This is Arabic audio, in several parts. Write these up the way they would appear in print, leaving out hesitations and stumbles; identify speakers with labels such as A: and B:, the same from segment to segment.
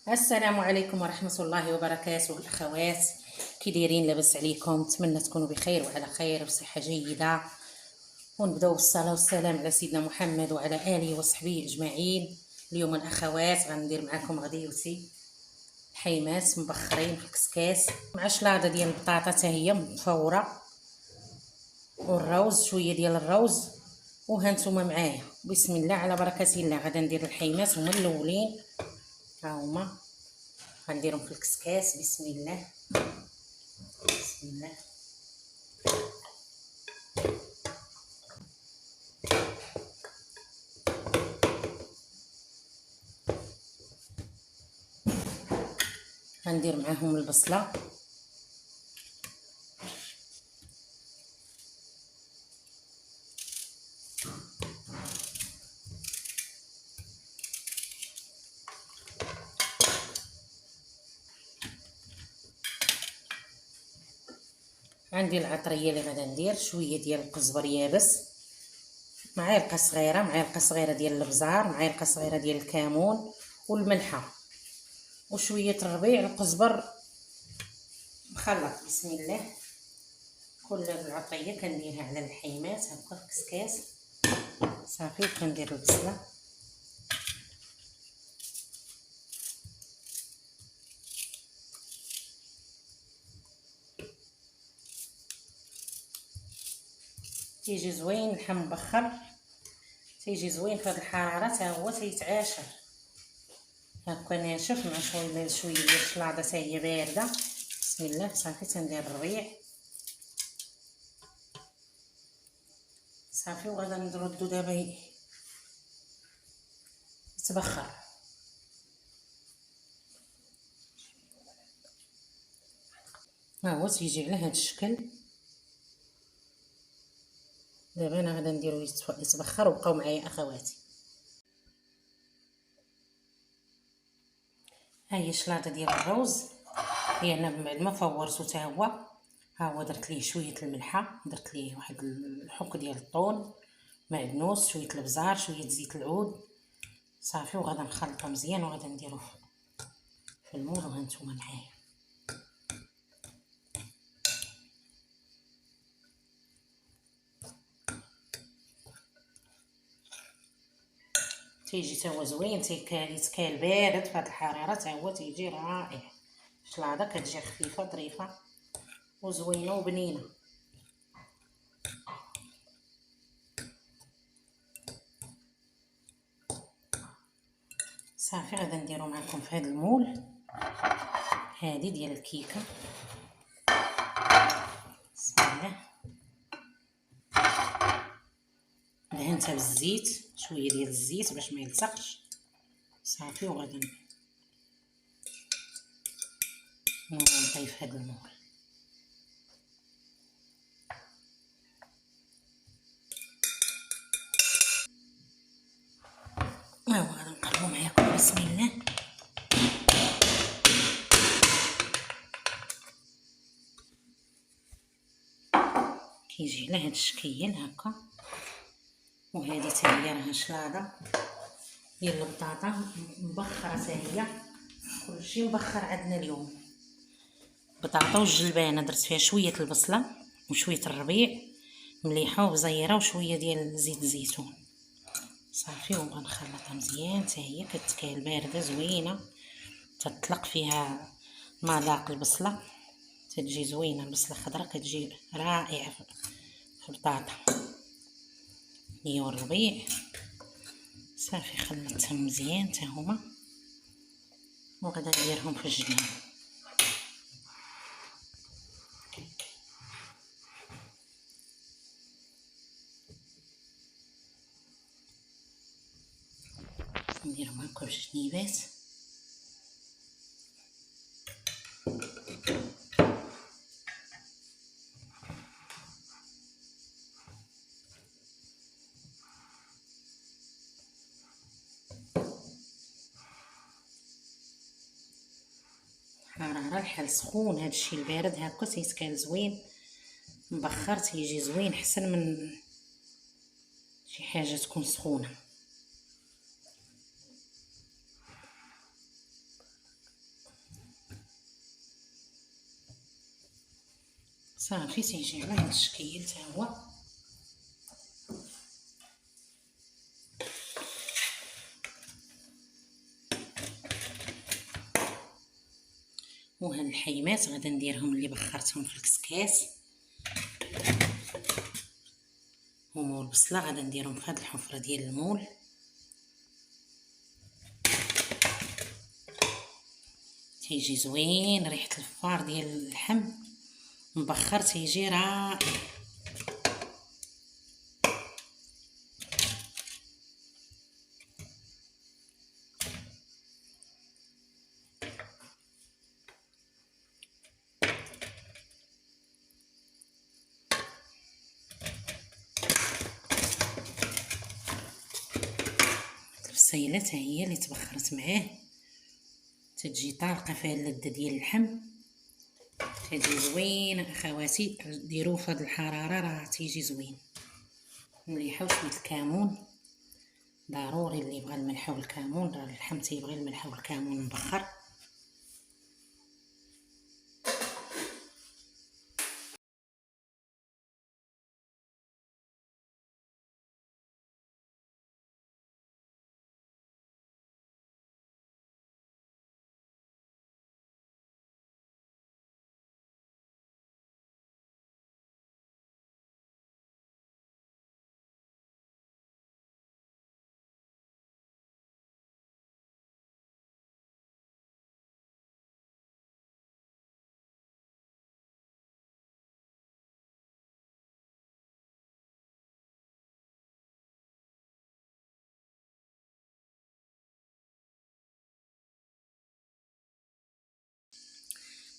A: السلام عليكم ورحمة الله وبركاته الأخوات، كي دايرين؟ لاباس عليكم؟ نتمنى تكونوا بخير وعلى خير وصحة جيدة. ونبداو بالصلاة والسلام على سيدنا محمد وعلى آله وصحبه أجمعين. اليوم الأخوات غندير معكم غديوتي الحيمات مبخرين في الكسكاس مع شلاضة ديال البطاطا حتى هي مفورة، والروز شوية ديال الروز. وهانتوما معايا، بسم الله على بركة الله. غادا ندير الحيمات هما الاولين، ها هما غنديرهم في الكسكاس. بسم الله بسم الله. غندير معاهم البصله، عندي العطريه اللي غادا ندير شويه ديال القزبر يابس، معلقه صغيره ديال الابزار، معلقه صغيره ديال الكمون والملحه وشويه الربيع. القزبر مخلط. بسم الله. كل العطريه كنديرها على الحيمات هكا في الكسكاس صافي. وكندير البصله، تيجي زوين اللحم مبخر، تيجي زوين في هاد الحراره تا هو تيتعاشر هكا ناشف مع شويه ديال الشلاضه تا هي بارده. بسم الله. صافي تندير الربيع صافي، وغادا نردو دابا يتبخر. ها هو تيجي على هاد الشكل. دابا انا غادا نديرو يتبخر. وبقاو معايا اخواتي. ها هي الشلاضه ديال الروز، هي انا بعد ما فورتو تا هو. ها هو درت ليه شويه الملحه، درت ليه واحد الحك ديال الطون، معدنوس، شويه الابزار، شويه زيت العود صافي. وغادا نخلطو مزيان وغادا نديروه في المول. وهانتوما معايا. تيجي تا هو زوين، يتكال بارد في هاد الحراره تا هو تيجي رائع. الشلاضه كتجي خفيفه ظريفه وزوينه وبنينه. صافي غادا نديرو معكم في هاد المول هادي ديال الكيكه. بسم الله. دهنتها بالزيت، شويه ديال الزيت باش ما يلصقش صافي. وغادا نطيف هاد المول. ها هو غادا نقلبو معاكم. بسم الله. كيجي على هاد الشكل هكا. وهذه تا هي راها شلاضه ديال البطاطا مبخره تا هي. كلشي مبخر عندنا اليوم. بطاطا والجلبانه درت فيها شويه البصله وشويه الربيع مليحه وبزيره وشويه ديال زيت الزيتون صافي. وغنخلطها مزيان تا هي كتكال بارده زوينه، تطلق فيها مذاق البصله، تجي زوينه. البصله خضراء كتجي رائعه في البطاطا هي والربيع صافي. خلطتهم مزيان تا هما. وغادا نديرهم في الجناب. نديرهم هكا بجنيبات. حراره الحال سخون، هادشي البارد هكا تيتكال زوين مبخر، تيجي زوين حسن من شي حاجه تكون سخونه. صافي تيجي على هاد الشكل تا هو. وهاد الحيمات غادا نديرهم اللي بخرتهم في الكسكاس، هما والبصله غادا نديرهم في هاد الحفره ديال المول. تيجي زوين، ريحه الفار ديال اللحم مبخر تيجي رائع. البصيله حتى هي اللي تبخرت معاه تتجي طارقه فيها اللذه ديال اللحم، تجي زوين اخواتي. ديروه في هاد الحراره راه تيجي زوين. مليحه وشويه الكمون ضروري، اللي بغى الملح والكمون، راه اللحم تيبغي الملح والكمون مبخر.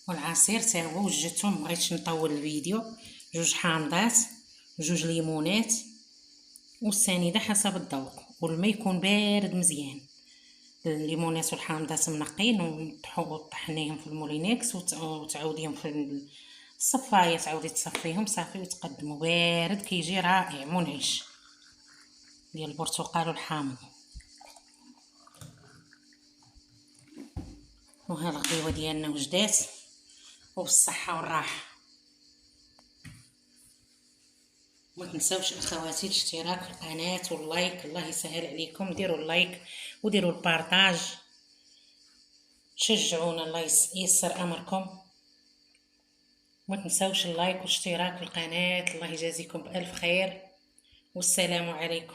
A: والعصير تا هو وجدته، مبغيتش نطول الفيديو. 2 حامضات، 2 ليمونات، والسنيده حسب الذوق، والما يكون بارد مزيان. الليمونات والحامضات منقين وطحنيهم في المولينكس وتعاوديهم في الصفايه، تعاودي تصفيهم صافي وتقدموا بارد كيجي رائع منعش ديال البرتقال والحامض. وها الغديوه ديالنا وجدات وبالصحه والراحه. ما تنساوش اخواتي الاشتراك في القناه واللايك، الله يسهل عليكم. ديروا اللايك وديروا البارطاج، شجعونا الله ييسر امركم. ما تنساوش اللايك والاشتراك في القناه، الله يجازيكم بالف خير، والسلام عليكم.